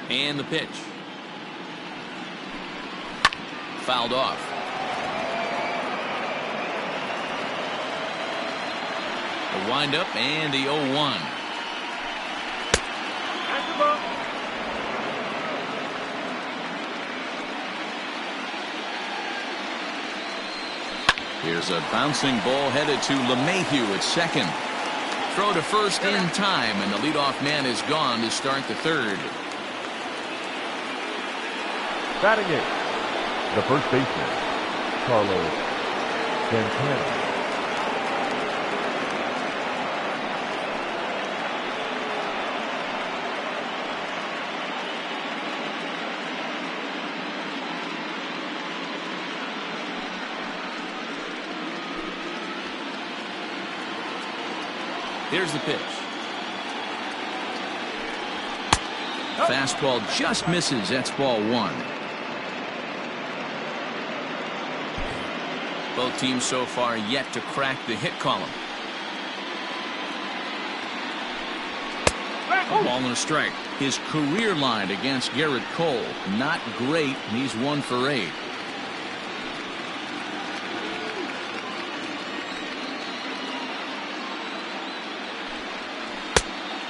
And the pitch. Fouled off. The windup and the 0-1. Here's a bouncing ball headed to LeMahieu at second. Throw to first in time, and the leadoff man is gone to start the third. Batting eighth, the first baseman, Carlos Santana. Here's the pitch. Fastball just misses. That's ball one. Both teams so far yet to crack the hit column. A ball and a strike. His career line against Gerrit Cole, not great. He's 1 for 8.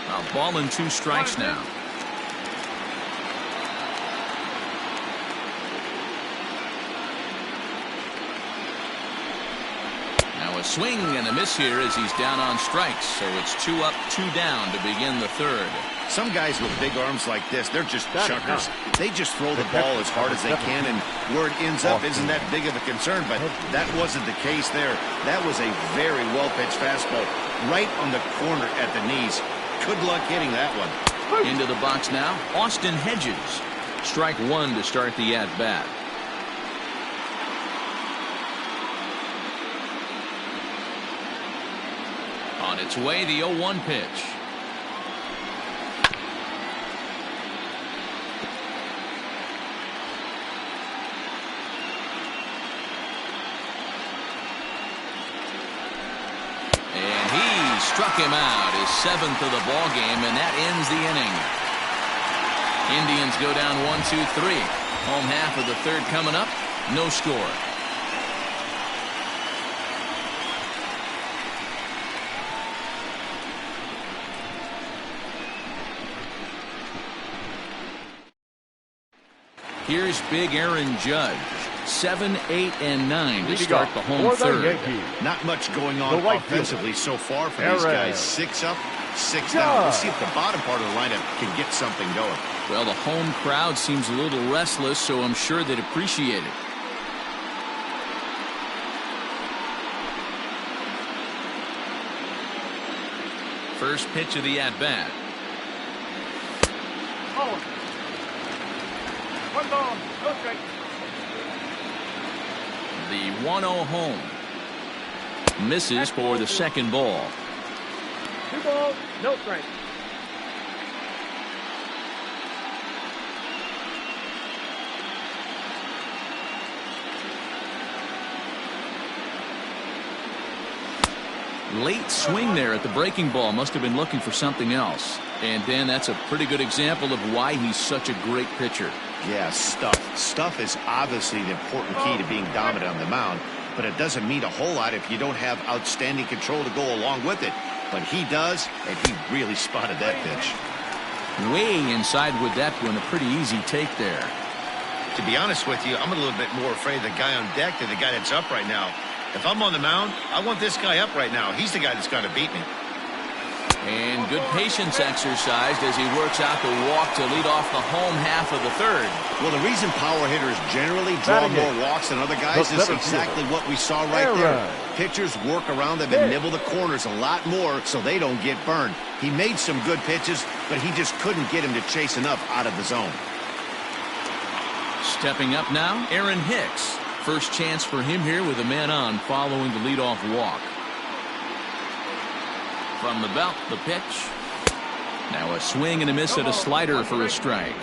A ball and 2 strikes now. A swing and a miss here as he's down on strikes, so it's 2 up, 2 down to begin the third. Some guys with big arms like this, they're just chuckers. They just throw the ball as hard as they can, and where it ends up isn't that big of a concern, but that wasn't the case there. That was a very well-pitched fastball right on the corner at the knees. Good luck hitting that one. Into the box now, Austin Hedges. Strike 1 to start the at-bat. On its way, the 0-1 pitch. And he struck him out, his 7th of the ball game, and that ends the inning. Indians go down 1-2-3. Home half of the third coming up. No score. Here's big Aaron Judge. 7, 8, and 9 to start the home third. Not much going on offensively so far for these guys. 6 up, 6 down. We'll see if the bottom part of the lineup can get something going. Well, the home crowd seems a little restless, so I'm sure they'd appreciate it. First pitch of the at-bat. The 1-0 home. Misses for the second ball. 2 balls, no strike. Late swing there at the breaking ball. Must have been looking for something else. And Dan, that's a pretty good example of why he's such a great pitcher. Yeah, stuff. Stuff is obviously the important key to being dominant on the mound, but it doesn't mean a whole lot if you don't have outstanding control to go along with it. But he does, and he really spotted that pitch. Way inside with that one. A pretty easy take there. To be honest with you, I'm a little bit more afraid of the guy on deck than the guy that's up right now. If I'm on the mound, I want this guy up right now. He's the guy that's got to beat me. And good patience exercised as he works out the walk to lead off the home half of the third. Well, the reason power hitters generally draw more walks than other guys is exactly what we saw right there. Pitchers work around them and nibble the corners a lot more so they don't get burned. He made some good pitches, but he just couldn't get him to chase enough out of the zone. Stepping up now, Aaron Hicks. First chance for him here with a man on following the leadoff walk. From the belt, the pitch. Now a swing and a miss at a slider for a strike.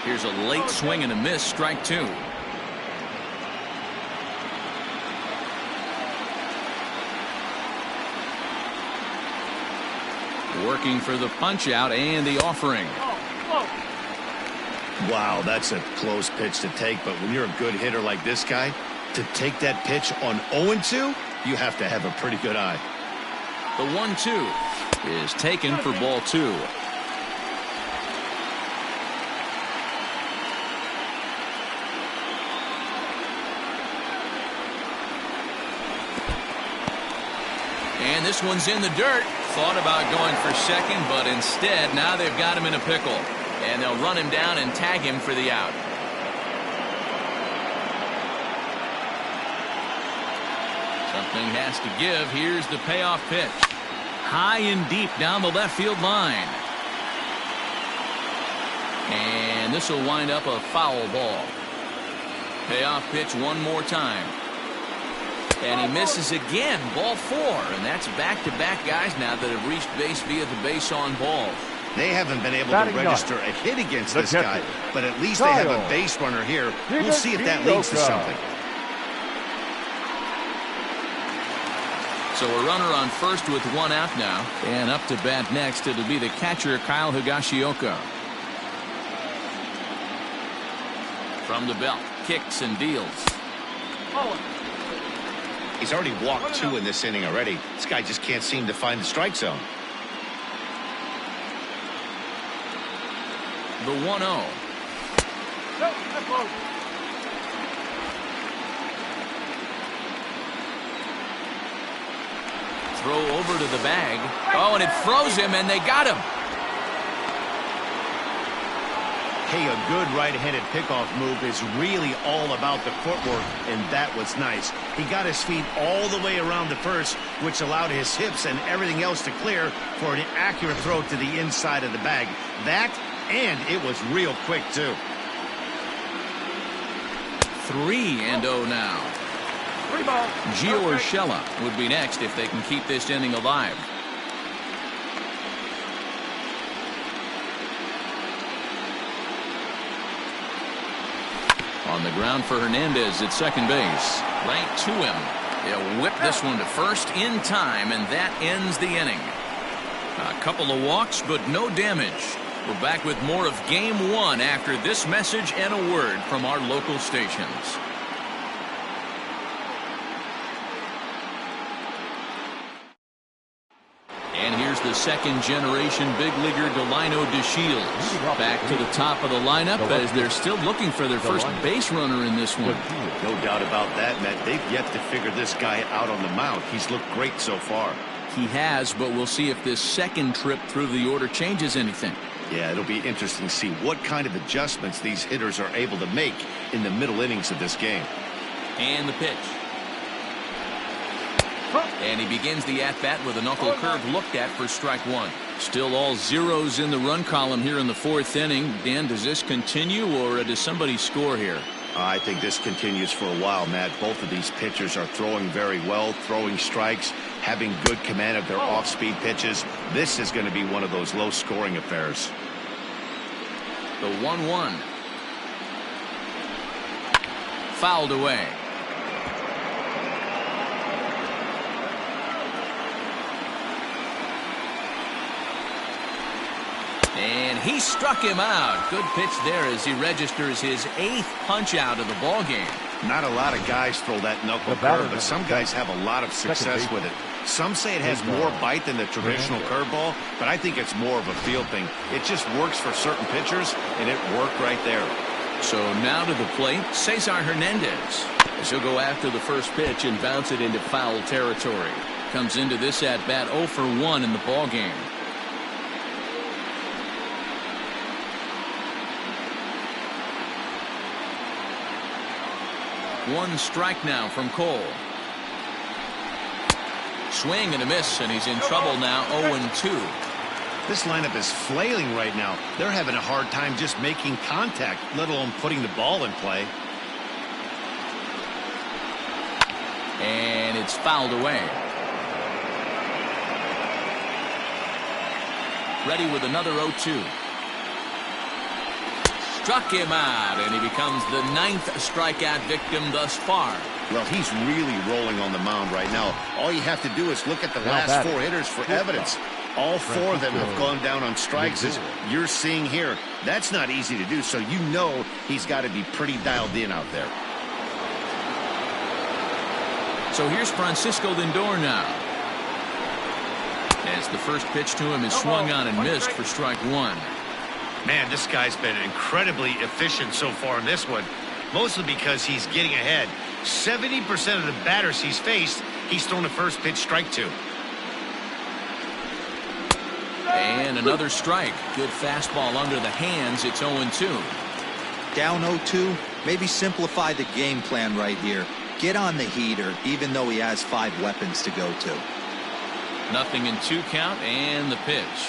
Here's a late swing and a miss, strike 2. Working for the punch out and the offering. Wow, that's a close pitch to take, but when you're a good hitter like this guy, to take that pitch on 0-2, you have to have a pretty good eye. The 1-2 is taken for ball 2. And this one's in the dirt. Thought about going for second, but instead now they've got him in a pickle. And they'll run him down and tag him for the out. Something has to give. Here's the payoff pitch. High and deep down the left field line. And this will wind up a foul ball. Payoff pitch one more time. And he misses again. Ball 4. And that's back-to-back guys now that have reached base via the base on balls. They haven't been able to register a hit against this guy, but at least they have a base runner here. We'll see if that leads to something. So a runner on first with 1 out now. And up to bat next, it'll be the catcher, Kyle Higashioka. From the belt, kicks and deals. He's already walked 2 in this inning already. This guy just can't seem to find the strike zone. The 1-0. Throw over to the bag. Oh, and it froze him, and they got him. Hey, a good right-handed pickoff move is really all about the footwork, and that was nice. He got his feet all the way around the first, which allowed his hips and everything else to clear for an accurate throw to the inside of the bag. That, and it was real quick, too. 3-0 now. Gio Urshela would be next if they can keep this inning alive. On the ground for Hernandez at second base. Right to him. He'll whip this one to first in time, and that ends the inning. A couple of walks, but no damage. We're back with more of Game 1 after this message and a word from our local stations. And here's the second-generation big leaguer Delino DeShields back to the top of the lineup as they're still looking for their first base runner in this one. No doubt about that, Matt. They've yet to figure this guy out on the mound. He's looked great so far. He has, but we'll see if this second trip through the order changes anything. Yeah, it'll be interesting to see what kind of adjustments these hitters are able to make in the middle innings of this game. And the pitch. And he begins the at-bat with a knuckle curve looked at for strike 1. Still all zeros in the run column here in the 4th inning. Dan, does this continue, or does somebody score here? I think this continues for a while, Matt. Both of these pitchers are throwing very well, throwing strikes, having good command of their off-speed pitches. This is going to be one of those low-scoring affairs. The 1-1. Fouled away. And he struck him out. Good pitch there as he registers his 8th punch out of the ball game. Not a lot of guys throw that knuckle curve, but some guys have a lot of success with it. Some say it has more bite than the traditional curveball, but I think it's more of a feel thing. It just works for certain pitchers, and it worked right there. So now to the plate, Cesar Hernandez. He'll go after the first pitch and bounce it into foul territory. Comes into this at-bat 0 for 1 in the ball game. One strike now from Cole. Swing and a miss, and he's in trouble now. 0-2. This lineup is flailing right now. They're having a hard time just making contact, let alone putting the ball in play. And it's fouled away. Ready with another 0-2. Struck him out, and he becomes the 9th strikeout victim thus far. Well, he's really rolling on the mound right now. All you have to do is look at the last 4 hitters for evidence. All four of them have gone down on strikes, as you're seeing here. That's not easy to do, so you know he's got to be pretty dialed in out there. So here's Francisco Lindor now. As the first pitch to him is swung on and missed for strike one. Man, this guy's been incredibly efficient so far in this one, mostly because he's getting ahead. 70% of the batters he's faced, he's thrown the first pitch strike to. And another strike. Good fastball under the hands. It's 0-2. Down 0-2. Maybe simplify the game plan right here. Get on the heater, even though he has 5 weapons to go to. 0-2 count, and the pitch.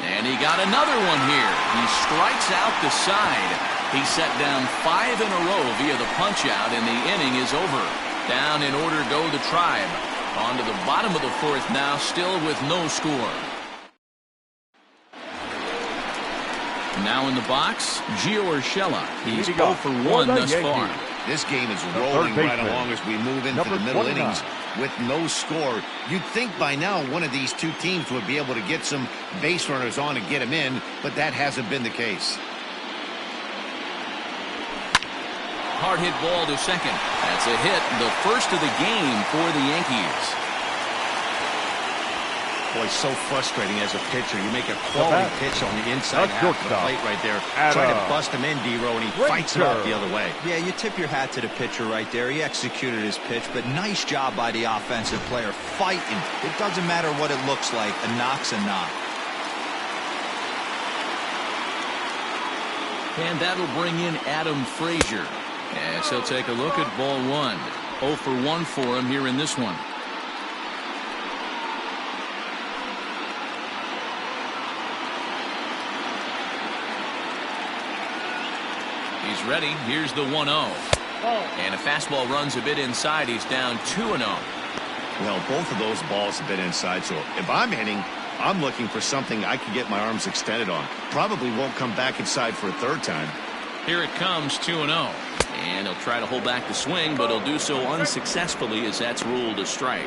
And he got another one here. He strikes out the side. He set down 5 in a row via the punch-out, and the inning is over. Down in order go the Tribe. On to the bottom of the 4th now, still with no score. Now in the box, Gio Urshela. He's 0 for 1 thus far. This game is rolling right along as we move into the middle innings with no score. You'd think by now one of these two teams would be able to get some base runners on and get them in, but that hasn't been the case. Hard hit ball to second. That's a hit, the first of the game for the Yankees. Boy, so frustrating as a pitcher. You make a quality pitch on the inside half of the plate right there. Try to bust him in, D-Row, and he fights it off the other way. Yeah, you tip your hat to the pitcher right there. He executed his pitch, but nice job by the offensive player fighting. It doesn't matter what it looks like. A knock's a knock. And that'll bring in Adam Frazier. As he'll take a look at ball 1. 0 for 1 for him here in this one. He's ready. Here's the 1-0. And a fastball runs a bit inside. He's down 2-0. Well, both of those balls have been inside, so if I'm hitting, I'm looking for something I can get my arms extended on. Probably won't come back inside for a 3rd time. Here it comes, 2-0. And he'll try to hold back the swing, but he'll do so unsuccessfully as that's ruled a strike.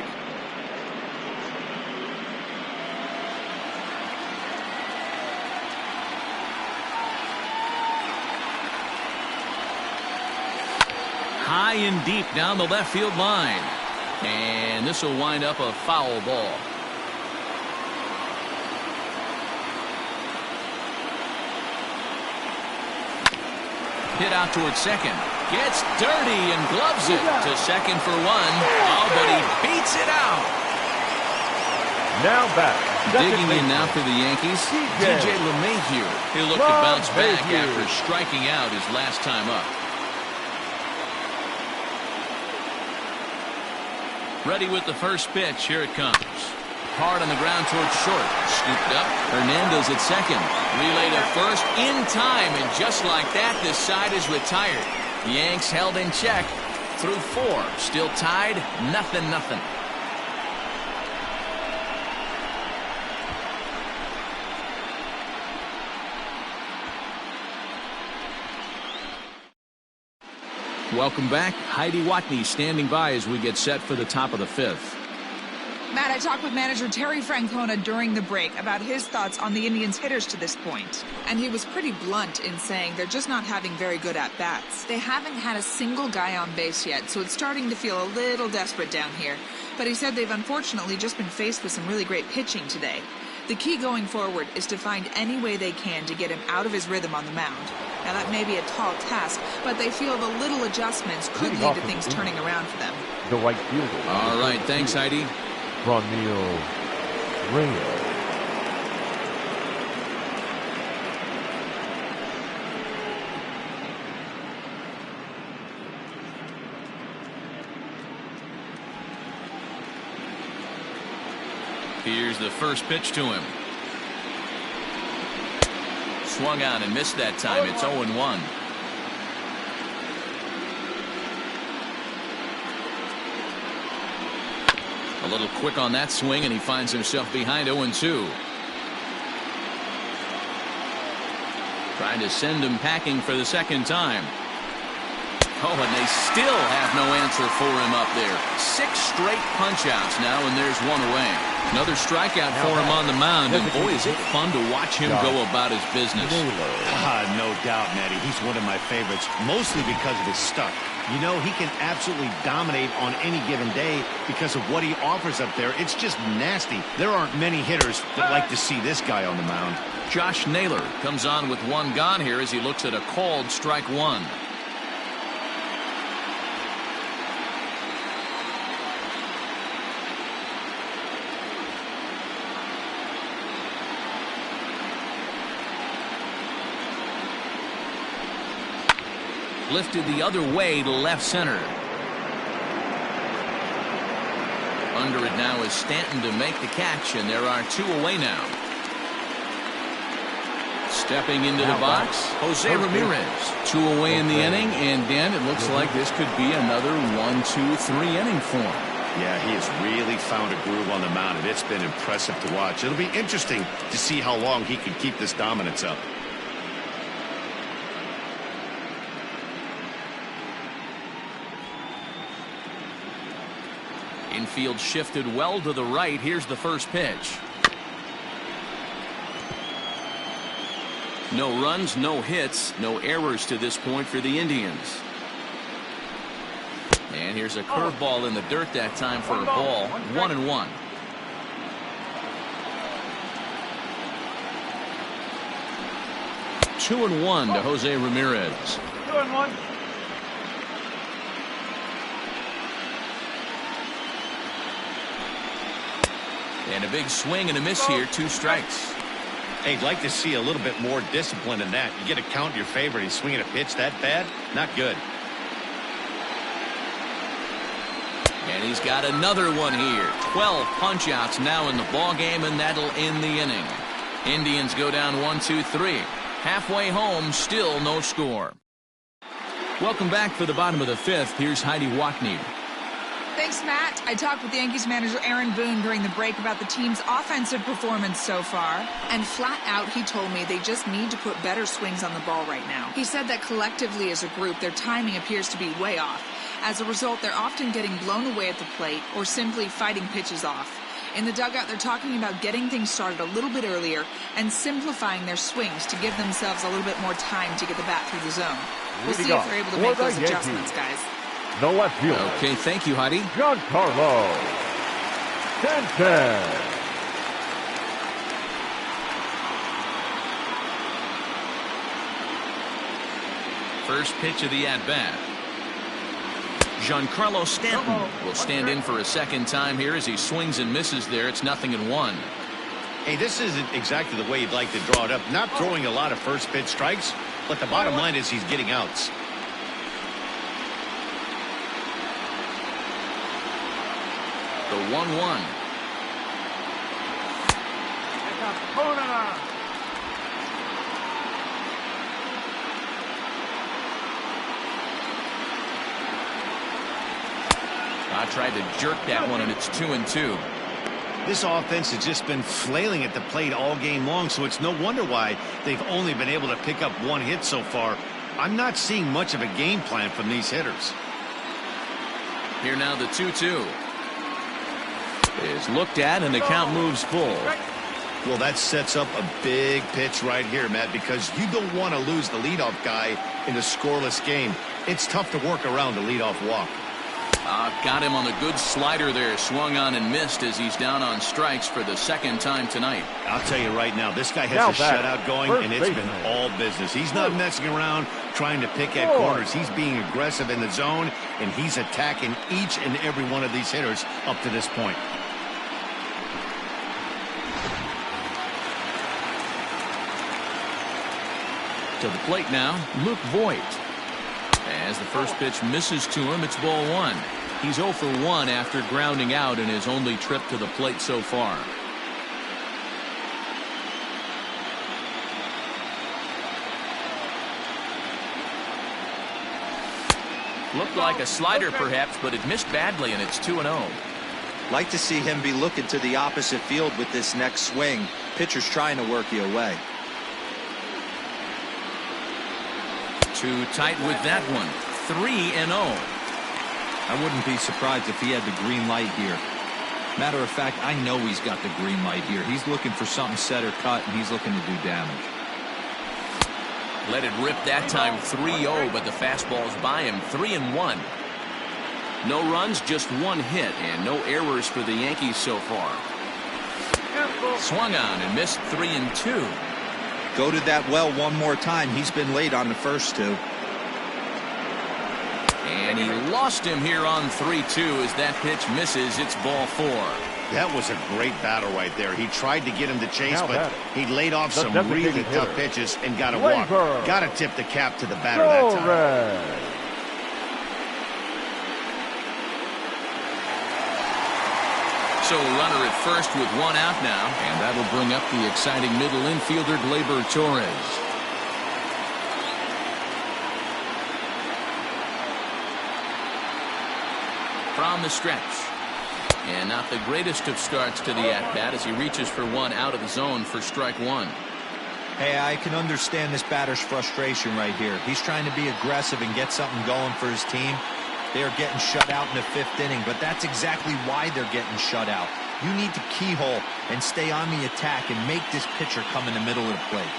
High and deep down the left field line. And this will wind up a foul ball. Hit out towards second. Gets dirty and gloves it to second for 1. Oh, but he beats it out. Now back. Digging in now for the Yankees, DJ LeMahieu. He'll look to bounce back after striking out his last time up. Ready with the first pitch. Here it comes. Hard on the ground towards short. Scooped up. Hernandez at second. Relay to first in time. And just like that, this side is retired. The Yanks held in check through 4. Still tied. 0-0. Welcome back. Heidi Watney standing by as we get set for the top of the 5th. Matt, I talked with manager Terry Francona during the break about his thoughts on the Indians' hitters to this point. And he was pretty blunt in saying they're just not having very good at-bats. They haven't had a single guy on base yet, so it's starting to feel a little desperate down here. But he said they've unfortunately just been faced with some really great pitching today. The key going forward is to find any way they can to get him out of his rhythm on the mound. Now, that may be a tall task, but they feel the little adjustments could lead to things turning around for them. The right fielder. All right, thanks, Heidi. Ronil Reyes. Here's the first pitch to him. Swung on and missed that time. It's 0-1. A little quick on that swing, and he finds himself behind 0-2. Trying to send him packing for the second time. Oh, and they still have no answer for him up there. 6 straight punch-outs now, and there's one away. Another strikeout for him on the mound, and boy, is it fun to watch him go about his business. No doubt, Matty. He's one of my favorites, mostly because of his stuff. You know, he can absolutely dominate on any given day because of what he offers up there. It's just nasty. There aren't many hitters that like to see this guy on the mound. Josh Naylor comes on with 1 gone here as he looks at a called strike 1. Lifted the other way to left center. Under it now is Stanton to make the catch, and there are 2 away now. Stepping into the box, Jose Ramirez. 2 away in the inning, and Dan, it looks like this could be another 1-2-3 inning for him. Yeah, he has really found a groove on the mound, and it's been impressive to watch. It'll be interesting to see how long he can keep this dominance up. Infield shifted well to the right. Here's the first pitch. No runs, no hits, no errors to this point for the Indians. And here's a curveball in the dirt that time for a ball. 1-1. Two and one to Jose Ramirez. 2-1. And a big swing and a miss here. 2 strikes. Hey, I'd like to see a little bit more discipline in that. You get a count your favorite. He's swinging a pitch that bad. Not good. And he's got another one here. 12 punch-outs now in the ball game, and that'll end the inning. Indians go down 1-2-3. Halfway home, still no score. Welcome back for the bottom of the 5th. Here's Heidi Watney. Thanks, Matt. I talked with Yankees manager Aaron Boone during the break about the team's offensive performance so far. And flat out, he told me they just need to put better swings on the ball right now. He said that collectively as a group, their timing appears to be way off. As a result, they're often getting blown away at the plate or simply fighting pitches off. In the dugout, they're talking about getting things started a little bit earlier and simplifying their swings to give themselves a little bit more time to get the bat through the zone. We'll see if they're able to make those adjustments, guys. The left fielder. Okay, thank you, Heidi. Giancarlo Stanton. First pitch of the at-bat. Giancarlo Stanton will stand in for a second time here as he swings and misses there. It's 0-1. Hey, this isn't exactly the way you'd like to draw it up. Not throwing a lot of first pitch strikes, but the bottom line is he's getting outs. The 1-1. I tried to jerk that one, and it's 2-2. This offense has just been flailing at the plate all game long, so it's no wonder why they've only been able to pick up 1 hit so far. I'm not seeing much of a game plan from these hitters. Here now the 2-2. Is looked at, and the count moves full. Well, that sets up a big pitch right here, Matt, because you don't want to lose the leadoff guy in a scoreless game. It's tough to work around the leadoff walk. Got him on the good slider there. Swung on and missed as he's down on strikes for the second time tonight. I'll tell you right now, this guy has a shutout going, and it's been all business. He's not messing around trying to pick at corners. He's being aggressive in the zone, and he's attacking each and every one of these hitters up to this point. To the plate now, Luke Voigt. As the first pitch misses to him, it's ball 1. He's 0 for 1 after grounding out in his only trip to the plate so far. Looked like a slider perhaps, but it missed badly, and it's 2-0. Like to see him be looking to the opposite field with this next swing. Pitcher's trying to work you away. Too tight with that one. 3-0. I wouldn't be surprised if he had the green light here. Matter of fact, I know he's got the green light here. He's looking for something set or cut, and he's looking to do damage. Let it rip that time 3-0, but the fastball's by him. 3-1. No runs, just one hit, and no errors for the Yankees so far. Swung on and missed. 3-2. Go to that well one more time. He's been late on the first two. And he lost him here on 3-2 as that pitch misses. It's ball 4. That was a great battle right there. He tried to get him to chase, Now but he laid off some really tough pitches and got a walk. Got to tip the cap to the batter that time. So a runner at first with one out now, and that'll bring up the exciting middle infielder Gleyber Torres. From the stretch. And not the greatest of starts to the at-bat as he reaches for one out of the zone for strike one. Hey, I can understand this batter's frustration right here. He's trying to be aggressive and get something going for his team. They are getting shut out in the 5th inning, but that's exactly why they're getting shut out. You need to keyhole and stay on the attack and make this pitcher come in the middle of the plate.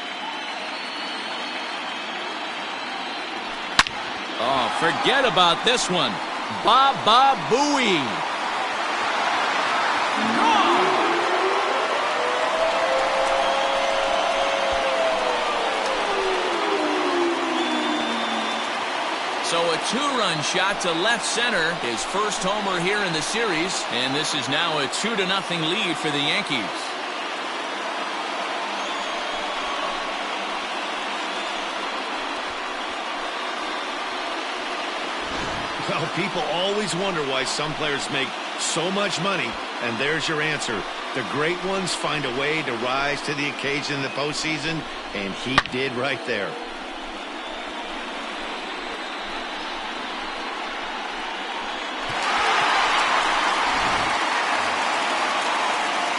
Oh, forget about this one. Baba Booey. So a 2-run shot to left center. His first homer here in the series. And this is now a 2-0 lead for the Yankees. Well, people always wonder why some players make so much money, and there's your answer. The great ones find a way to rise to the occasion in the postseason, and he did right there.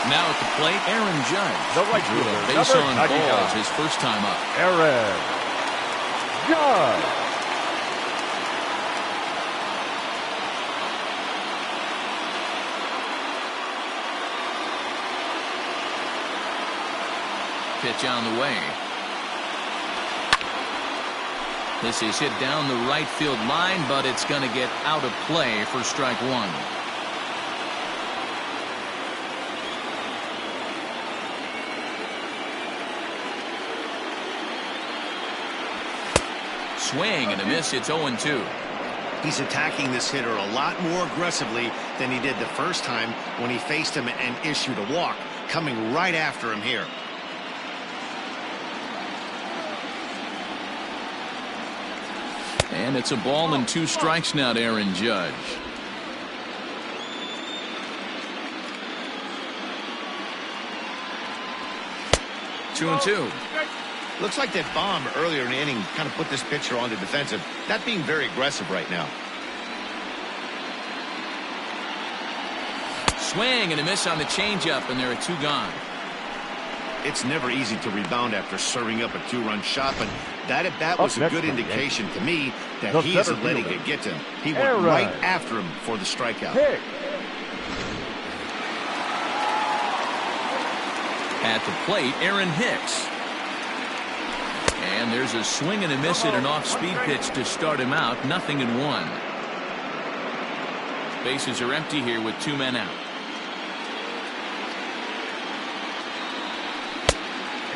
Now at the plate, Aaron Judge. The right drew a fielder, base number on 99. balls his first time up. Aaron Judge. Pitch on the way. This is hit down the right field line, but it's going to get out of play for strike one. Swing and a miss. It's 0-2. He's attacking this hitter a lot more aggressively than he did the first time when he faced him and issued a walk, coming right after him here. And it's a ball and 2 strikes now to Aaron Judge. Two and two. Looks like that bomb earlier in the inning kind of put this pitcher on the defensive. Not being very aggressive right now. Swing and a miss on the changeup, and there are 2 gone. It's never easy to rebound after serving up a 2-run shot, but that at bat was a good indication to me that he isn't letting it get to him. He went right after him for the strikeout. At the plate, Aaron Hicks. And there's a swing and a miss at an off-speed pitch to start him out. 0-1. Bases are empty here with 2 men out.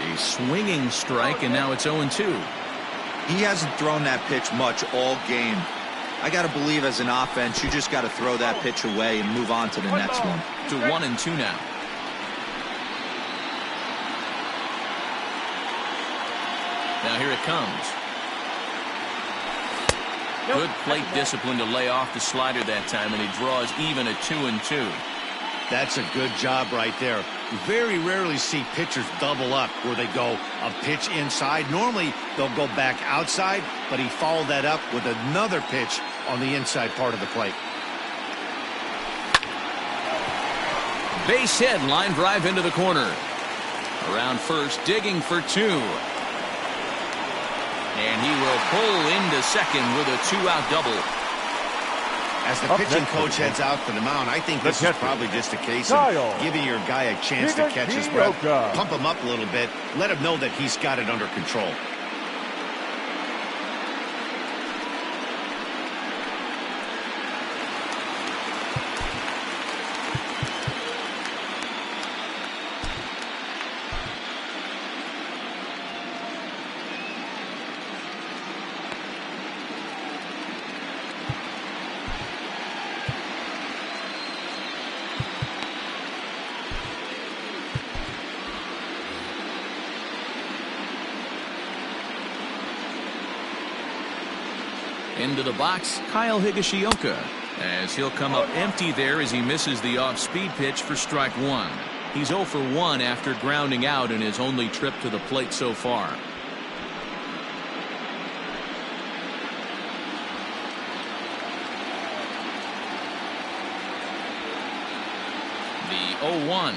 A swinging strike, and now it's 0-2. He hasn't thrown that pitch much all game. I got to believe as an offense, you just got to throw that pitch away and move on to the next one. To 1-2 now. Now here it comes. Good plate discipline to lay off the slider that time, and he draws even at 2-2. That's a good job right there. You very rarely see pitchers double up where they go a pitch inside. Normally they'll go back outside, but he followed that up with another pitch on the inside part of the plate. Base hit, line drive into the corner. Around first, digging for 2. And he will pull into second with a 2-out double. As the pitching coach heads out to the mound, I think this is probably just a case of giving your guy a chance to catch his breath, pump him up a little bit, let him know that he's got it under control. Into the box, Kyle Higashioka, as he'll come up empty there as he misses the off-speed pitch for strike one. He's 0 for 1 after grounding out in his only trip to the plate so far. The 0-1.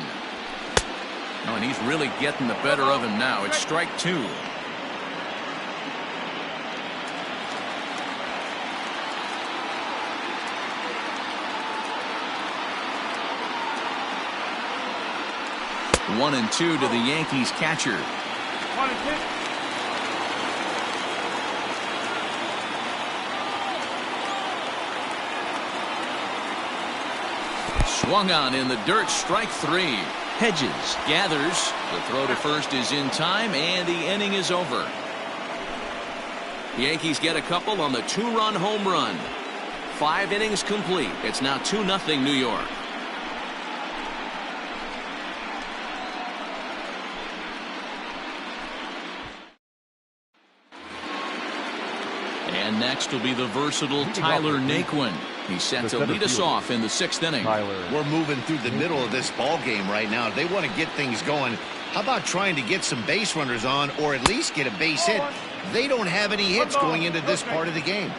Oh, and he's really getting the better of him now. It's strike two. One and two to the Yankees catcher. 1 and 2. Swung on in the dirt, strike three. Hedges gathers. The throw to first is in time, and the inning is over. The Yankees get a couple on the 2-run home run. 5 innings complete. It's now 2-0 New York. And next will be the versatile Tyler Naquin. He's set to lead us off in the 6th inning. We're moving through the middle of this ball game right now. They want to get things going. How about trying to get some base runners on, or at least get a base hit? They don't have any hits going into this part of the game.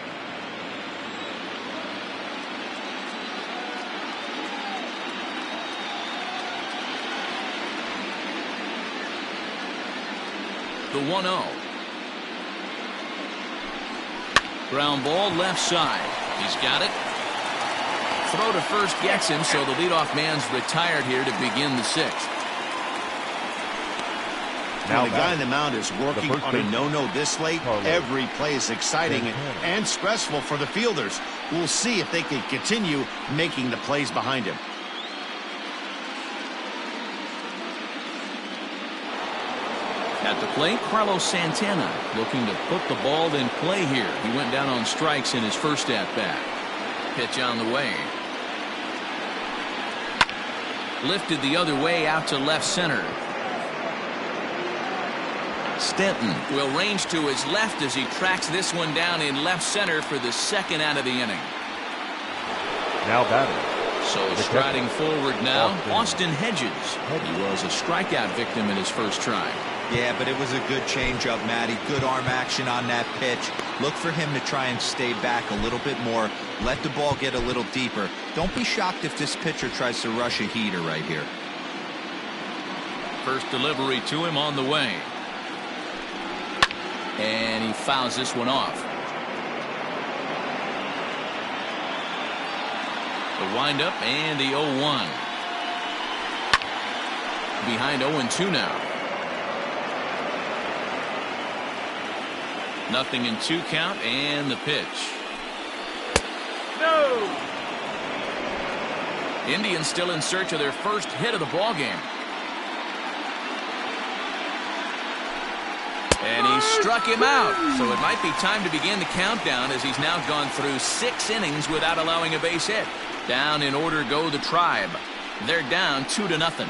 The 1-0. Ground ball left side. He's got it. Throw to first gets him, so the leadoff man's retired here to begin the 6th. Now the guy on the mound is working on a no-no this late. Every play is exciting and stressful for the fielders. We'll see if they can continue making the plays behind him. At the plate, Carlos Santana looking to put the ball in play here. He went down on strikes in his first at-bat. Pitch on the way. Lifted the other way out to left center. Stanton will range to his left as he tracks this one down in left center for the 2nd out of the inning. Now batting. So striding forward now, Austin Hedges. He was a strikeout victim in his first try. Yeah, but it was a good changeup, Matty. Good arm action on that pitch. Look for him to try and stay back a little bit more. Let the ball get a little deeper. Don't be shocked if this pitcher tries to rush a heater right here. First delivery to him on the way. And he fouls this one off. The windup and the 0-1. Behind 0-2 now. 0-2 count and the pitch. No! Indians still in search of their first hit of the ball game. And he struck him out. So it might be time to begin the countdown as he's now gone through 6 innings without allowing a base hit. Down in order go the Tribe. They're down 2-0.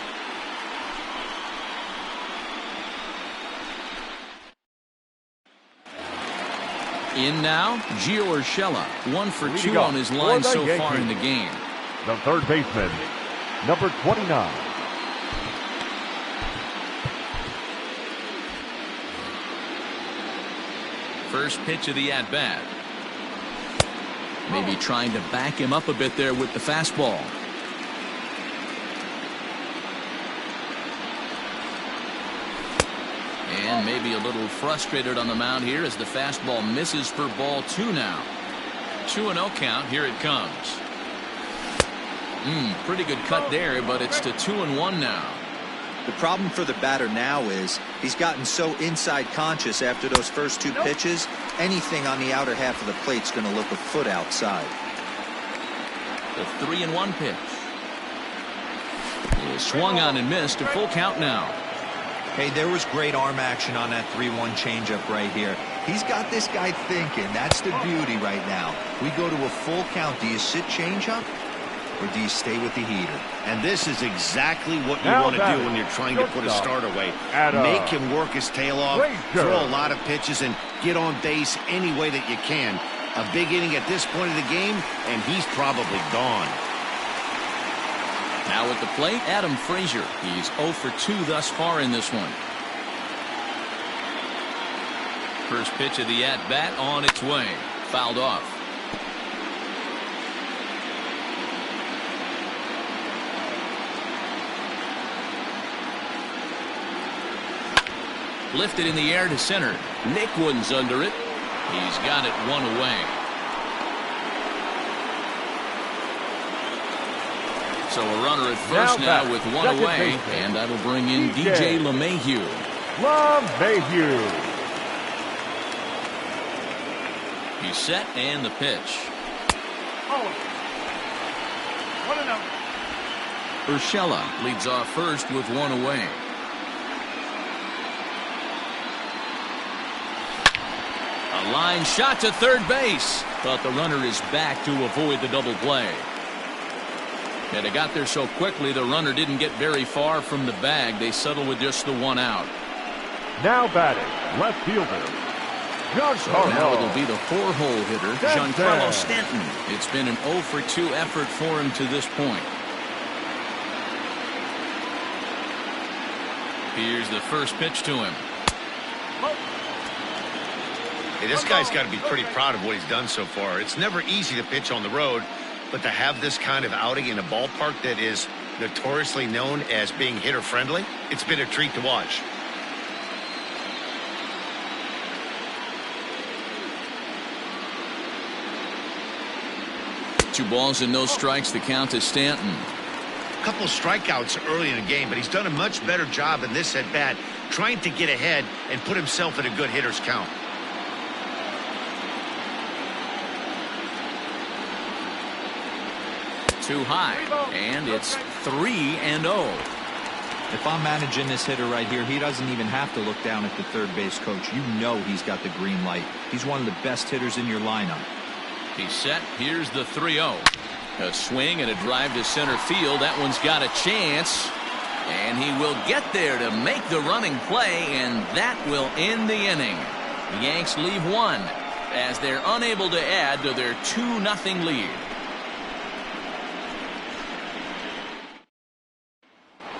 In now, Gio Urshela, 1 for 2 on his line so far in the game. The third baseman, number 29. First pitch of the at-bat. Maybe trying to back him up a bit there with the fastball. And maybe a little frustrated on the mound here as the fastball misses for ball 2 now. 2-0 count. Here it comes. Pretty good cut there, but it's to 2-1 now. The problem for the batter now is he's gotten so inside conscious after those first 2 pitches. Anything on the outer half of the plate's going to look a foot outside. The 3-1 pitch. He swung on and missed. A full count now. Hey, there was great arm action on that 3-1 changeup right here. He's got this guy thinking. That's the beauty right now. We go to a full count. Do you sit changeup or do you stay with the heater? And this is exactly what you want to do when you're trying to put a start away. Make him work his tail off, throw a lot of pitches, and get on base any way that you can. A big inning at this point of the game, and he's probably gone. Now at the plate, Adam Frazier. He's 0 for 2 thus far in this one. First pitch of the at-bat on its way. Fouled off. Lifted in the air to center. Nick Wooden's under it. He's got it 1 away. So a runner at first now with 1 away, and that'll bring in DJ LeMahieu. He's set, and the pitch. Urshela leads off first with 1 away. A line shot to third base, but the runner is back to avoid the double play. And it got there so quickly the runner didn't get very far from the bag. They settled with just the 1 out. Now batting, left fielder, Giancarlo. Now it'll be the 4-hole hitter, Giancarlo Stanton. It's been an 0 for 2 effort for him to this point. Here's the first pitch to him. Hey, this guy's got to be pretty proud of what he's done so far. It's never easy to pitch on the road, but to have this kind of outing in a ballpark that is notoriously known as being hitter-friendly, it's been a treat to watch. Two balls and no strikes. The count to Stanton. A couple strikeouts early in the game, but he's done a much better job in this at-bat trying to get ahead and put himself in a good hitter's count. Too high, and it's 3-0. If I'm managing this hitter right here, he doesn't even have to look down at the third base coach. You know he's got the green light. He's one of the best hitters in your lineup. He's set. Here's the 3-0. A swing and a drive to center field. That one's got a chance, and he will get there to make the running play, and that will end the inning. The Yanks leave 1 as they're unable to add to their 2-0 lead.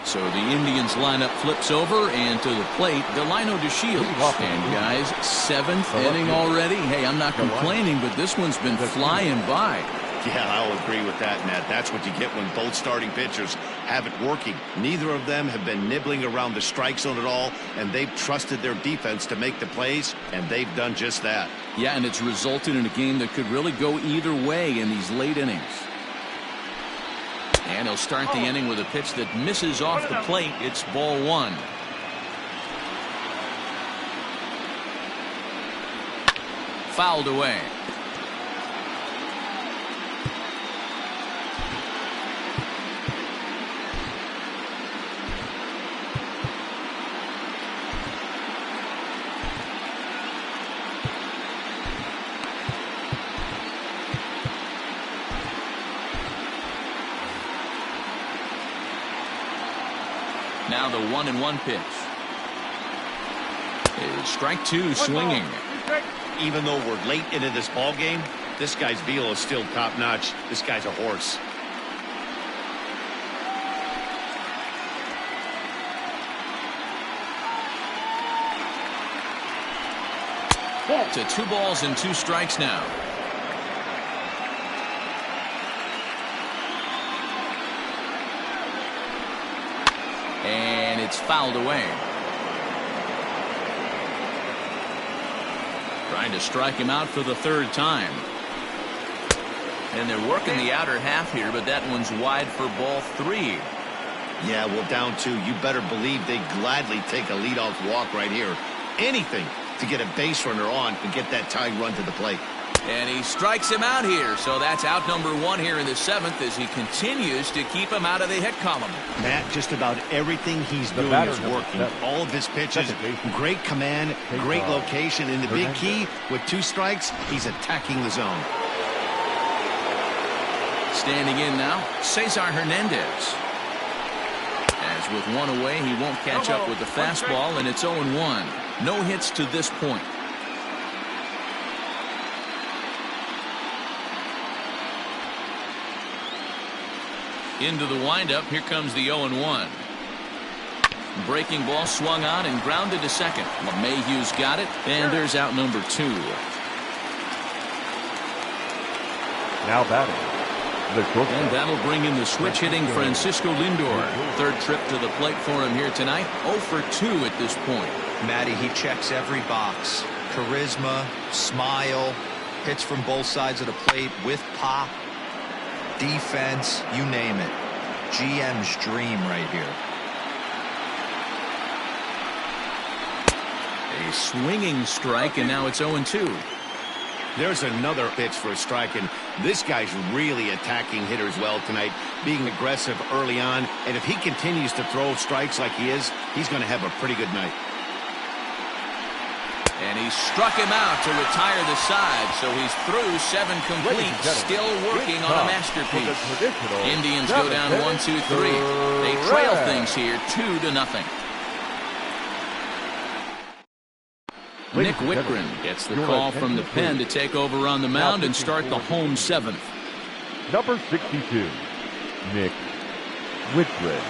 So the Indians lineup flips over, and to the plate, Delino DeShields. And guys, 7th inning already. Hey, I'm not complaining, but this one's been flying by. Yeah, I'll agree with that, Matt. That's what you get when both starting pitchers have it working. Neither of them have been nibbling around the strike zone at all, and they've trusted their defense to make the plays, and they've done just that. Yeah, and it's resulted in a game that could really go either way in these late innings. And he'll start the inning with a pitch that misses off the plate. It's ball 1. Fouled away. Now the 1-1 pitch. It's strike 2 swinging. Even though we're late into this ball game, this guy's velo is still top notch. This guy's a horse. To 2 balls and 2 strikes now. And it's fouled away. Trying to strike him out for the third time. And they're working the outer half here, but that one's wide for ball 3. Yeah, well, down 2. You better believe they gladly take a leadoff walk right here. Anything to get a base runner on and get that tying run to the plate. And he strikes him out here, so that's out number 1 here in the 7th as he continues to keep him out of the hit column. Matt, just about everything he's doing is working. All of his pitches, great command, great location, and the big key, with 2 strikes, he's attacking the zone. Standing in now, Cesar Hernandez. As with 1 away, he won't catch up with the fastball, and it's 0-1. No hits to this point. Into the windup, here comes the 0-1. Breaking ball swung on and grounded to second. LeMahieu's got it, and there's out number 2. Now batting. And that'll bring in the switch-hitting Francisco Lindor. Third trip to the plate for him here tonight. 0 for 2 at this point. Matty, he checks every box. Charisma, smile, hits from both sides of the plate with pop, defense, you name it. GM's dream right here. A swinging strike, and now it's 0-2. There's another pitch for a strike, and this guy's really attacking hitters well tonight, being aggressive early on, and if he continues to throw strikes like he is, he's going to have a pretty good night. And he struck him out to retire the side, so he's through 7 complete, still working on a masterpiece. Indians go down 1-2-3. They trail things here 2-0. Nick Whitgren gets the call from the pen to take over on the mound and start the home 7th. Number 62, Nick Whitgren.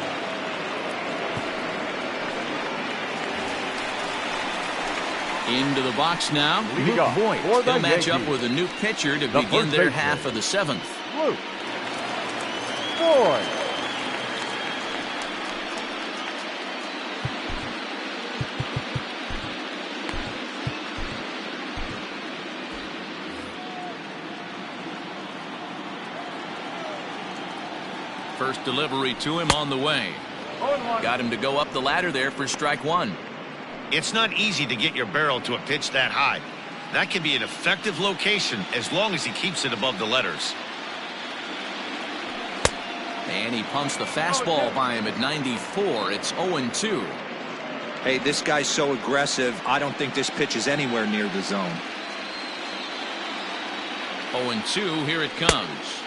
Into the box now, Luke Voigt. They'll match up with a new pitcher to begin their half of the 7th. Luke Voigt. First delivery to him on the way. Got him to go up the ladder there for strike 1. It's not easy to get your barrel to a pitch that high. That can be an effective location as long as he keeps it above the letters. And he pumps the fastball by him at 94. It's 0-2. Hey, this guy's so aggressive, I don't think this pitch is anywhere near the zone. 0-2, here it comes.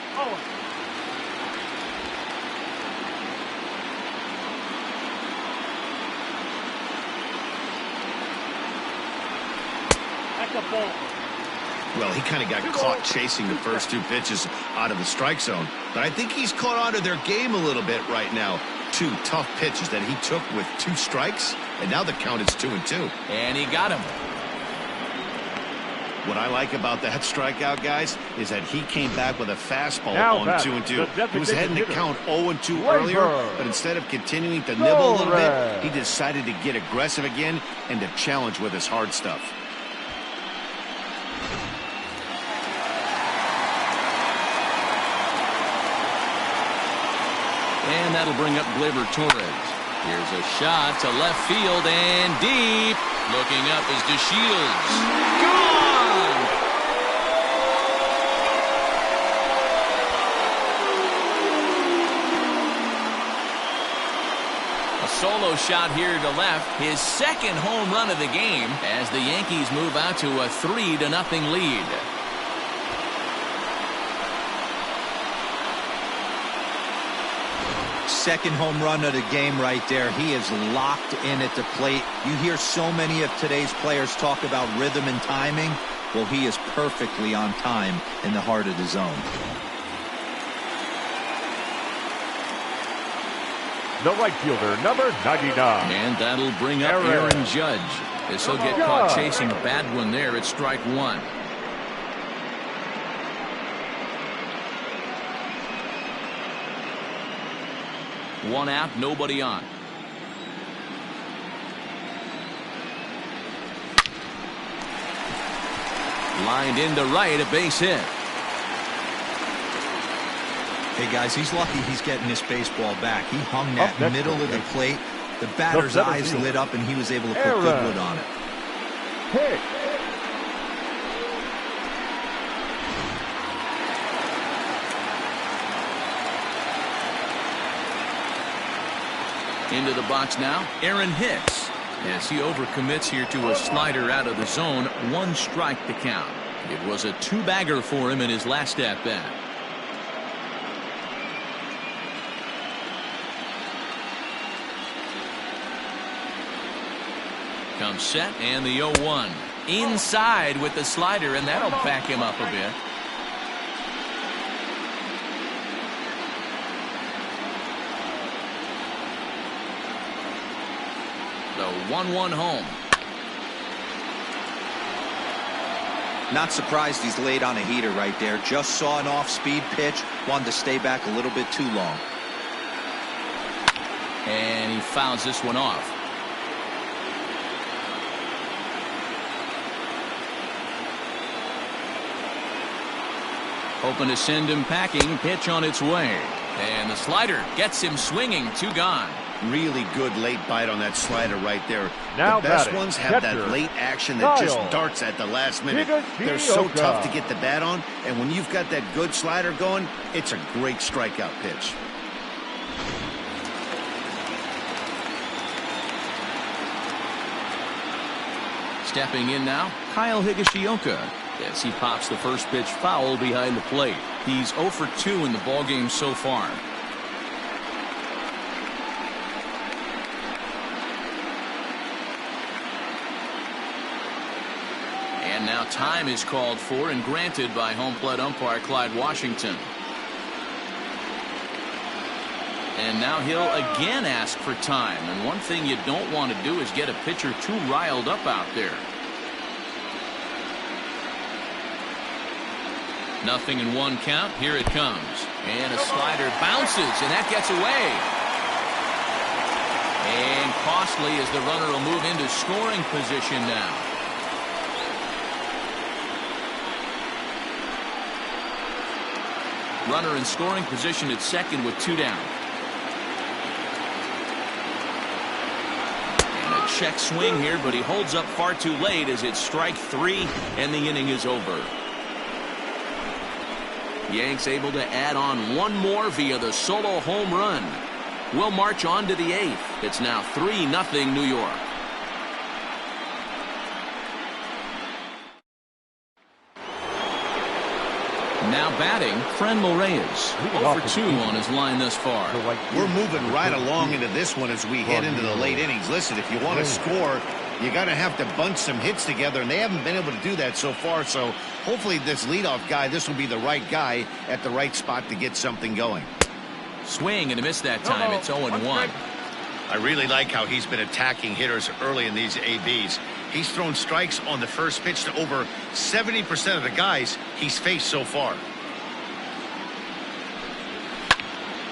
Well, he kind of got caught chasing the first 2 pitches out of the strike zone. But I think he's caught on to their game a little bit right now. 2 tough pitches that he took with 2 strikes, and now the count is 2-2. And he got him. What I like about that strikeout, guys, is that he came back with a fastball Now on back, 2-2. He was heading to count 0-2 Labor. earlier, but instead of continuing to nibble a little bit, he decided to get aggressive again and to challenge with his hard stuff. And that'll bring up Gleyber Torres. Here's a shot to left field and deep. Looking up is DeShields. Gone! A solo shot here to left. His second home run of the game as the Yankees move out to a 3-0 lead. Second home run of the game right there. He is locked in at the plate. You hear so many of today's players talk about rhythm and timing. Well, he is perfectly on time in the heart of the zone. The right fielder, number 99. And that'll bring up Aaron Judge. As he'll get caught chasing a bad one there at strike 1. One out, nobody on. Lined into right, a base hit. Hey, guys, he's lucky he's getting this baseball back. He hung that middle of the plate. The batter's eyes lit up, and he was able to put good wood on it. Hit. Into the box now, Aaron Hicks. As he overcommits here to a slider out of the zone, 1 strike to count. It was a 2-bagger for him in his last at-bat. Comes set and the 0-1. Inside with the slider, and that'll back him up a bit. The 1-1 home. Not surprised he's laid on a heater right there. Just saw an off-speed pitch. Wanted to stay back a little bit too long. And he fouls this one off. Hoping to send him packing. Pitch on its way. And the slider gets him swinging. 2 gone. Really good late bite on that slider right there. Now the best batting, ones have catcher, that late action that just Kyle. darts at the last minute. They're so tough to get the bat on, and when you've got that good slider going, it's a great strikeout pitch. Stepping in now, Kyle Higashioka. As he pops the first pitch foul behind the plate. He's 0 for 2 in the ballgame so far. And now time is called for and granted by home plate umpire Clyde Washington. And now he'll again ask for time. And one thing you don't want to do is get a pitcher too riled up out there. Nothing in 1 count. Here it comes. And a slider bounces, and that gets away. And costly as the runner will move into scoring position now. Runner in scoring position at second with 2 down. And a check swing here, but he holds up far too late as it's strike 3, and the inning is over. Yanks able to add on 1 more via the solo home run. We'll march on to the 8th. It's now 3-0 New York. Now batting, Franmil Reyes. 0 for 2 on his line thus far. We're moving right along into this one as we head into the late innings. Listen, if you want to score, you got to have to bunch some hits together, and they haven't been able to do that so far. So hopefully this leadoff guy, this will be the right guy at the right spot to get something going. Swing and a miss that time. It's 0-1. I really like how he's been attacking hitters early in these ABs. He's thrown strikes on the first pitch to over 70% of the guys he's faced so far.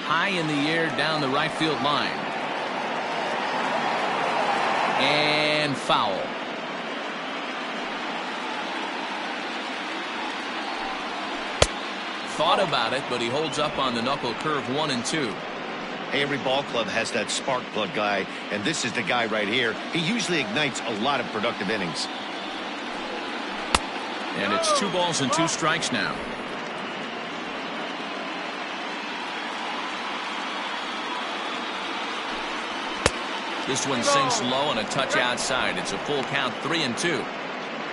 High in the air down the right field line. And foul. Thought about it, but he holds up on the knuckle curve 1 and 2. Every ball club has that spark plug guy, and this is the guy right here. He usually ignites a lot of productive innings. And it's 2 balls and 2 strikes now. This one sinks low and a touch outside. It's a full count, 3-2.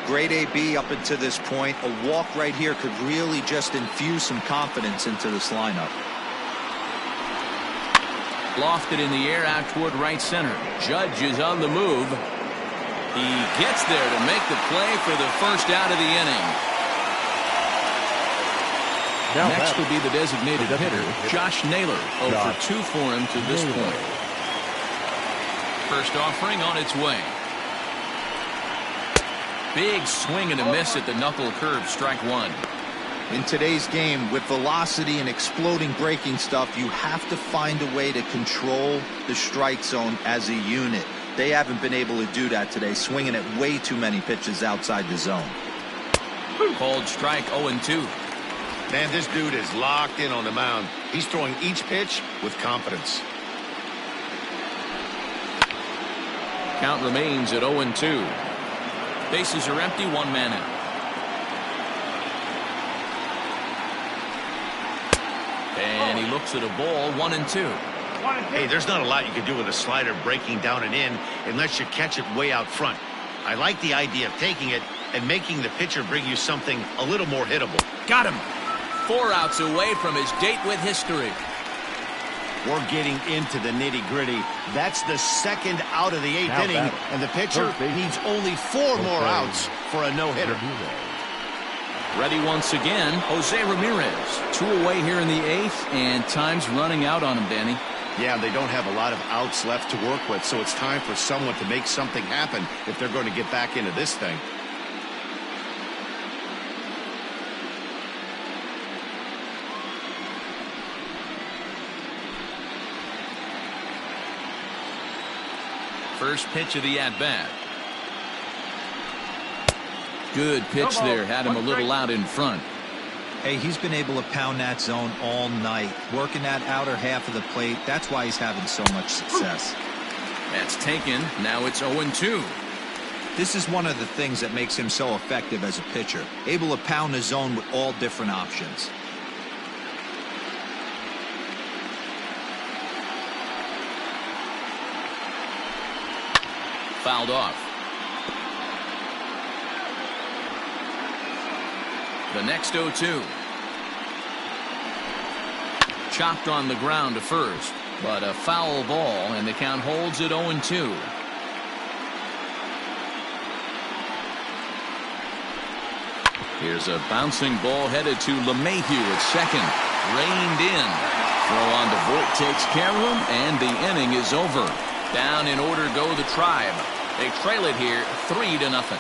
Great AB up until this point. A walk right here could really just infuse some confidence into this lineup. Lofted in the air out toward right center. Judge is on the move. He gets there to make the play for the first out of the inning. Now next will be the designated hitter, Josh Naylor. 0 for 2 for him to this point. First offering on its way. Big swing and a miss at the knuckle curve, strike 1. In today's game, with velocity and exploding breaking stuff, you have to find a way to control the strike zone as a unit. They haven't been able to do that today, swinging at way too many pitches outside the zone. Called strike 0-2. Man, this dude is locked in on the mound. He's throwing each pitch with confidence. Count remains at 0-2. Bases are empty, one man out. And he looks at a ball, 1-2. Hey, there's not a lot you can do with a slider breaking down and in unless you catch it way out front. I like the idea of taking it and making the pitcher bring you something a little more hittable. Got him. 4 outs away from his date with history. We're getting into the nitty-gritty. That's the second out of the 8th inning, and the pitcher needs only 4 more outs for a no-hitter. Ready once again, Jose Ramirez. 2 away here in the 8th, and time's running out on him, Danny. Yeah, they don't have a lot of outs left to work with, so it's time for someone to make something happen if they're going to get back into this thing. First pitch of the at-bat. Good pitch there. Had him a little out in front. Hey, he's been able to pound that zone all night, working that outer half of the plate. That's why he's having so much success. That's taken. Now it's 0-2. This is one of the things that makes him so effective as a pitcher, able to pound the zone with all different options. Fouled off. The next 0-2. Chopped on the ground to first, but a foul ball, and the count holds at 0-2. Here's a bouncing ball headed to LeMahieu at second. Reined in. Throw on to Voit takes care of him, and the inning is over. Down in order go the Tribe. They trail it here 3-0.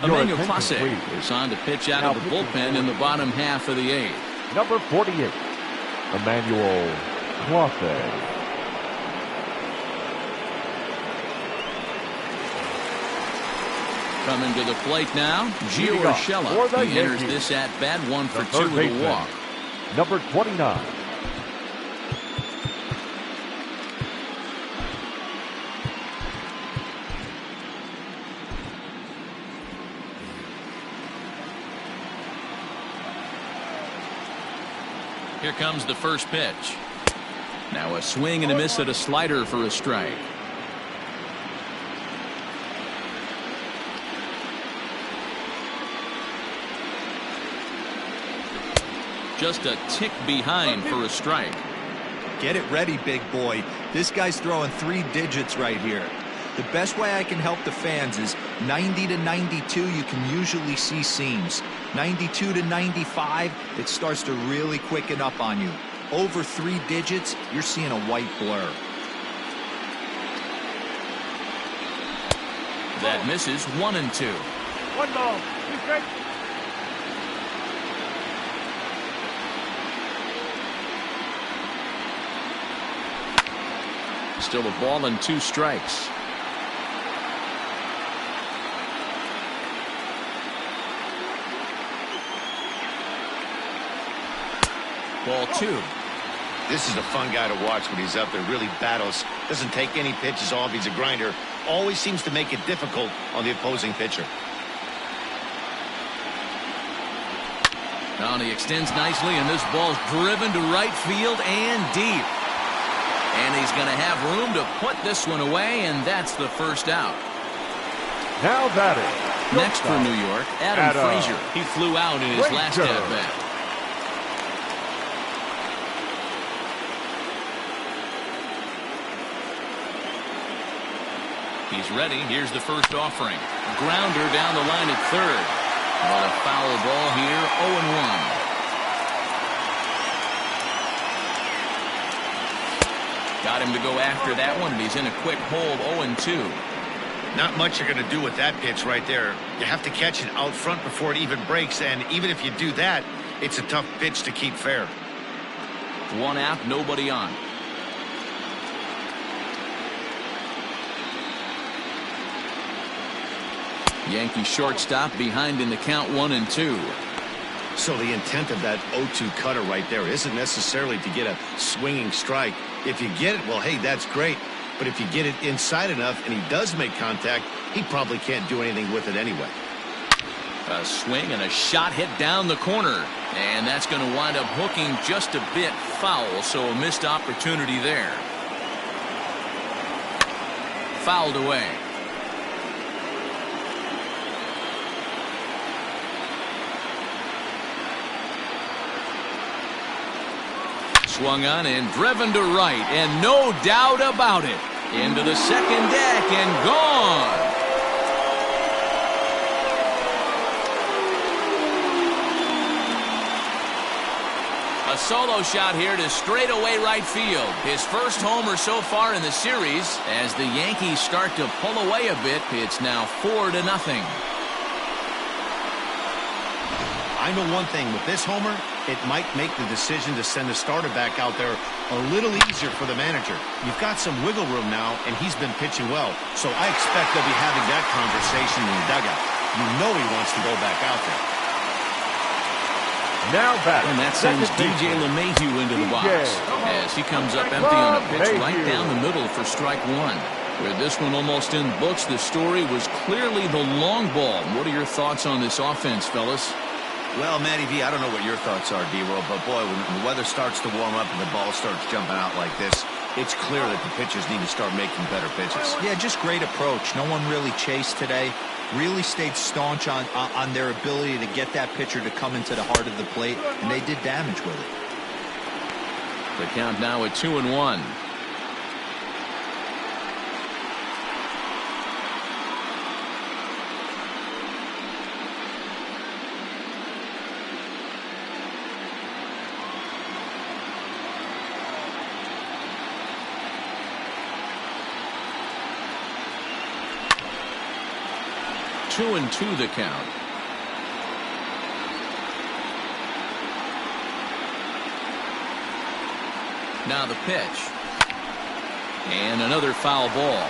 Emmanuel Clase is on to pitch out of the bullpen in the bottom half of the 8th. Number 48, Emmanuel Clase. Coming to the plate now, Gio Urshela. He enters this at-bat 1 for 2 with a walk. Number 29. Here comes the first pitch. Now a swing and a miss at a slider for a strike. Just a tick behind for a strike. Get it ready, big boy. This guy's throwing 3 digits right here. The best way I can help the fans is 90 to 92, you can usually see seams. 92 to 95, it starts to really quicken up on you. Over 3 digits, you're seeing a white blur. That misses 1-2. 1 ball. 2 strikes. Still a ball and 2 strikes. Ball 2. This is a fun guy to watch when he's up there. Really battles. Doesn't take any pitches off. He's a grinder. Always seems to make it difficult on the opposing pitcher. Now he extends nicely, and this ball's driven to right field and deep. And he's going to have room to put this one away, and that's the first out. Now batting. Next for New York, Adam Frazier. He flew out in his last at-bat. He's ready. Here's the first offering. Grounder down the line at third. But a foul ball here, 0-1. Got him to go after that one, and he's in a quick hold, 0-2. Not much you're going to do with that pitch right there. You have to catch it out front before it even breaks, and even if you do that, it's a tough pitch to keep fair. 1 out, nobody on. Yankee shortstop behind in the count 1-2. So the intent of that 0-2 cutter right there isn't necessarily to get a swinging strike. If you get it, well, hey, that's great. But if you get it inside enough and he does make contact, he probably can't do anything with it anyway. A swing and a shot hit down the corner. And that's going to wind up hooking just a bit foul, so a missed opportunity there. Fouled away. Swung on and driven to right, and no doubt about it. Into the second deck and gone. A solo shot here to straightaway right field. His first homer so far in the series. As the Yankees start to pull away a bit, it's now 4-0. I know one thing with this homer, it might make the decision to send the starter back out there a little easier for the manager. You've got some wiggle room now, and he's been pitching well, so I expect they'll be having that conversation in the dugout. You know he wants to go back out there. Now back. And that sends DJ LeMahieu into the box as he comes up empty on a pitch right down the middle for strike one. With this one almost in books, the story was clearly the long ball. What are your thoughts on this offense, fellas? Well, Matty V, I don't know what your thoughts are, D-Roll, but boy, when the weather starts to warm up and the ball starts jumping out like this, it's clear that the pitchers need to start making better pitches. Yeah, just great approach. No one really chased today. Really stayed staunch on their ability to get that pitcher to come into the heart of the plate, and they did damage with it. The count now at 2-1. Two and two the count. Now the pitch. And another foul ball.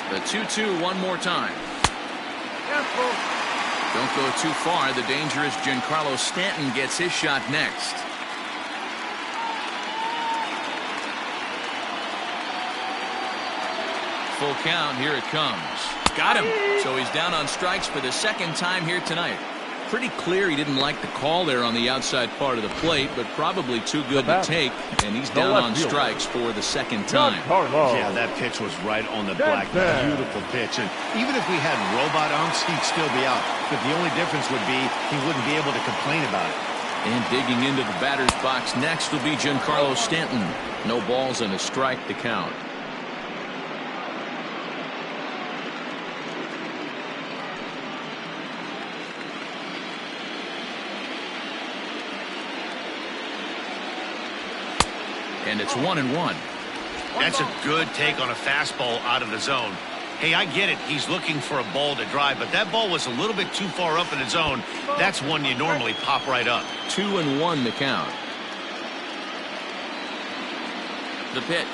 The 2-2 one more time. Don't go too far. The dangerous Giancarlo Stanton gets his shot next. Full count. Here it comes. Got him. So he's down on strikes for the second time here tonight. Pretty clear he didn't like the call there on the outside part of the plate, but probably too good to take, and he's down on strikes for the second time. Yeah, that pitch was right on the black. Beautiful pitch. And even if we had robot umps, he'd still be out. But the only difference would be he wouldn't be able to complain about it. And digging into the batter's box next will be Giancarlo Stanton. No balls and a strike to count. And it's 1-1. That's a good take on a fastball out of the zone. Hey, I get it. He's looking for a ball to drive, but that ball was a little bit too far up in the zone. That's one you normally pop right up. 2-1 the count. The pitch.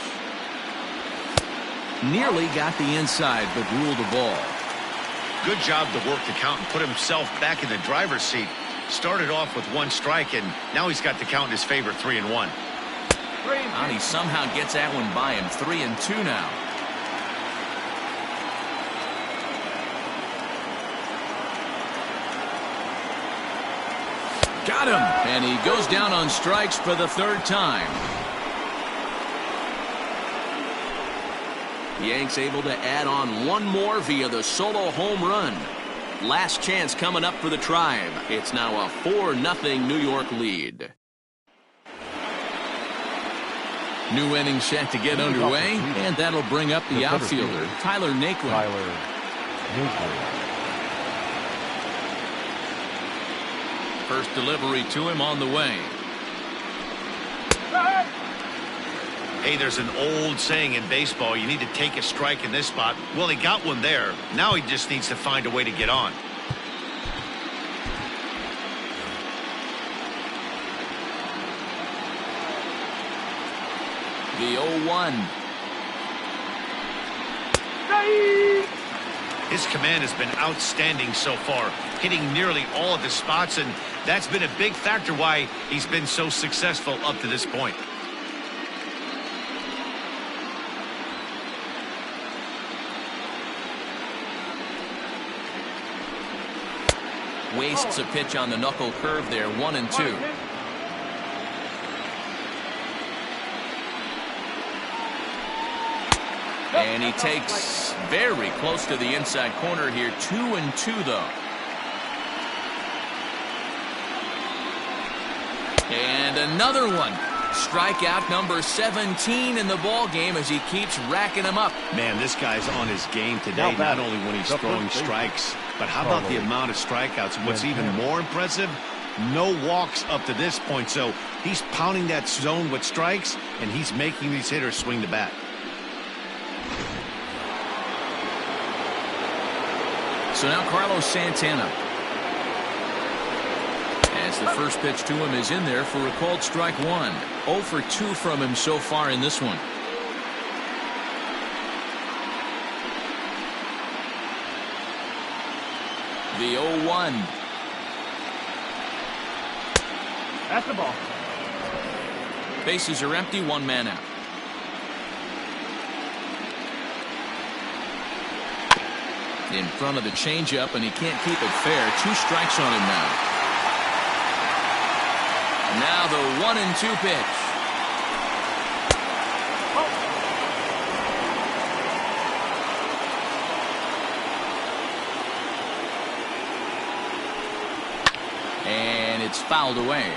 Nearly got the inside, but ruled a ball. Good job to work the count and put himself back in the driver's seat. Started off with one strike, and now he's got the count in his favor, 3-1. And he somehow gets that one by him. 3-2 now. Got him. And he goes down on strikes for the third time. The Yanks able to add on one more via the solo home run. Last chance coming up for the Tribe. It's now a 4-0 New York lead. New inning set to get underway, and that'll bring up the outfielder, Tyler Naquin. First delivery to him on the way. Hey, there's an old saying in baseball, you need to take a strike in this spot. Well, he got one there. Now he just needs to find a way to get on. The 0-1. His command has been outstanding so far, hitting nearly all of his spots, and that's been a big factor why he's been so successful up to this point. Wastes a pitch on the knuckle curve there, 1-2. And he takes very close to the inside corner here, 2-2 though. And another one. Strikeout number 17 in the ball game as he keeps racking them up. Man, this guy's on his game today, not only when he's throwing strikes, but how about the amount of strikeouts? What's even more impressive, no walks up to this point. So he's pounding that zone with strikes, and he's making these hitters swing the bat. So now Carlos Santana. As the first pitch to him is in there for a called strike one. 0 for 2 from him so far in this one. The 0-1. That's the ball. Bases are empty, 1 man out. In front of the changeup, and he can't keep it fair. 2 strikes on him now. Now the 1-2 pitch. And it's fouled away.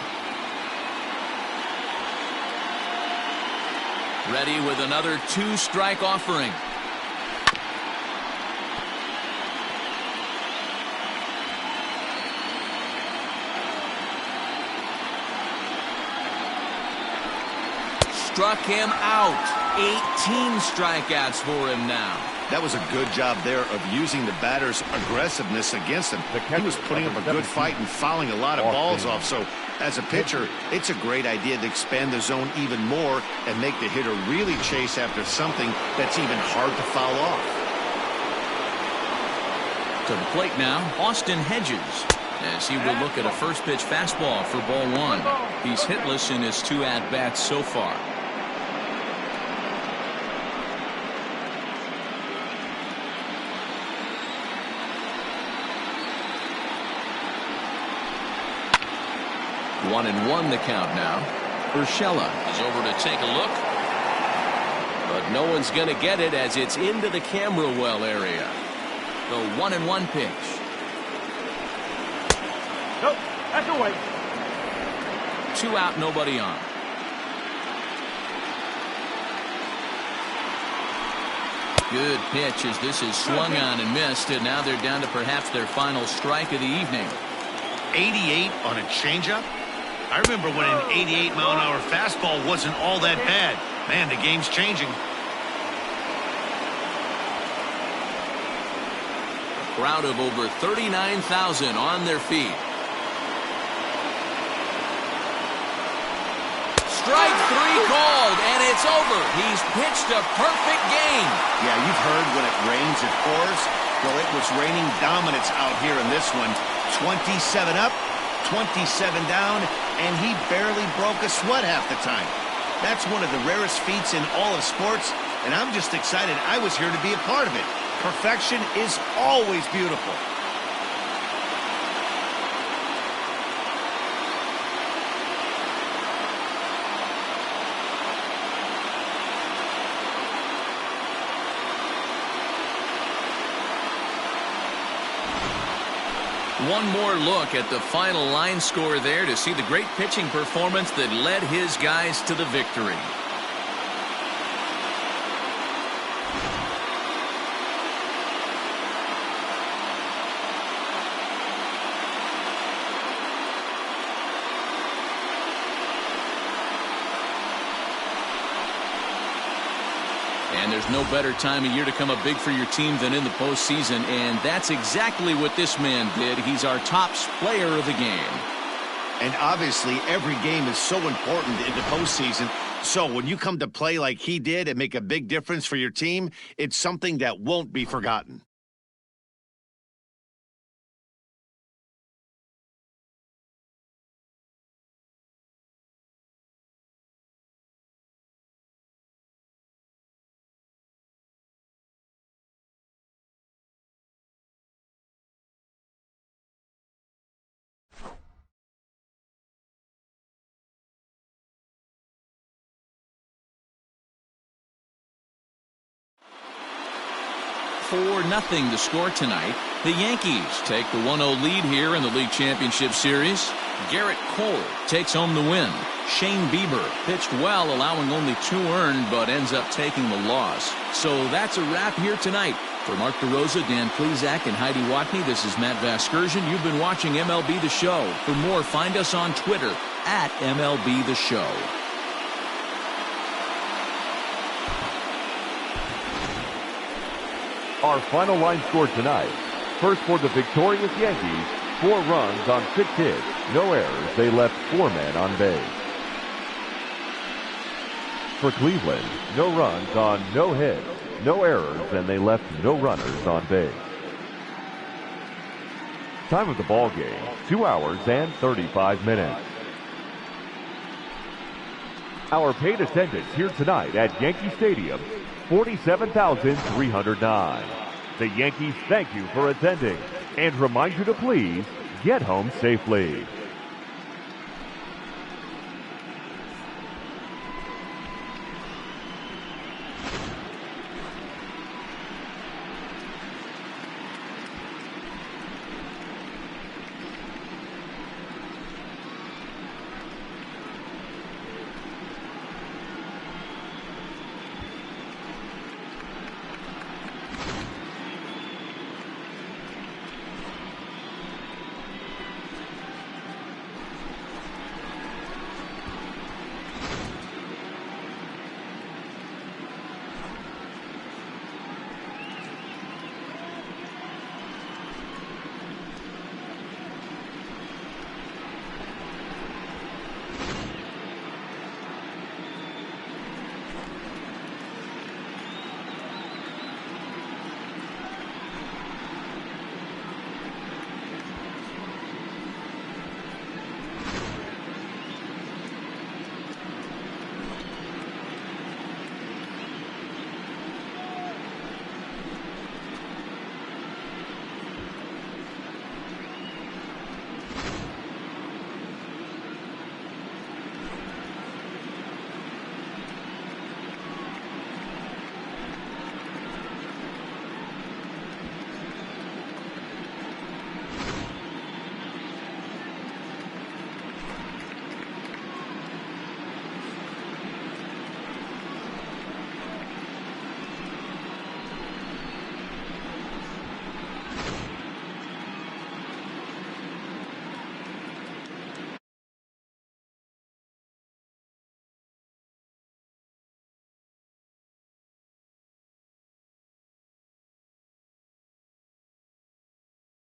Ready with another 2-strike offering. Struck him out. 18 strikeouts for him now. That was a good job there of using the batter's aggressiveness against him. He was putting up a good fight and fouling a lot of balls off. So as a pitcher, it's a great idea to expand the zone even more and make the hitter really chase after something that's even hard to foul off. To the plate now, Austin Hedges, as he will look at a first pitch fastball for ball 1. He's hitless in his 2 at-bats so far. One and 1 the count now. Urshela is over to take a look. But no one's going to get it as it's into the camera well area. The 1-1 pitch. Nope, that's away. 2 out, nobody on. Good pitch as this is swung on and missed, and now they're down to perhaps their final strike of the evening. 88 on a changeup? I remember when an 88-mile-an-hour fastball wasn't all that bad. Man, the game's changing. A crowd of over 39,000 on their feet. Strike 3 called, and it's over. He's pitched a perfect game. Yeah, you've heard when it rains, it pours. Well, it was raining dominance out here in this one. 27 up, 27 down, and he barely broke a sweat half the time. That's one of the rarest feats in all of sports, and I'm just excited I was here to be a part of it. Perfection is always beautiful. One more look at the final line score there to see the great pitching performance that led his guys to the victory. And there's no better time of year to come up big for your team than in the postseason, and that's exactly what this man did. He's our top player of the game. And obviously, every game is so important in the postseason. So when you come to play like he did and make a big difference for your team, it's something that won't be forgotten. For nothing to score tonight. The Yankees take the 1-0 lead here in the League Championship Series. Gerrit Cole takes home the win. Shane Bieber pitched well, allowing only 2 earned, but ends up taking the loss. So that's a wrap here tonight. For Mark DeRosa, Dan Plezak, and Heidi Watney, this is Matt Vasgersian. You've been watching MLB The Show. For more, find us on Twitter at MLB The Show. Our final line score tonight. First for the victorious Yankees, 4 runs on 6 hits, no errors. They left 4 men on base. For Cleveland, no runs on no hits, no errors, and they left no runners on base. Time of the ball game, 2 hours and 35 minutes. Our paid attendance here tonight at Yankee Stadium, 47,309. The Yankees thank you for attending and remind you to please get home safely.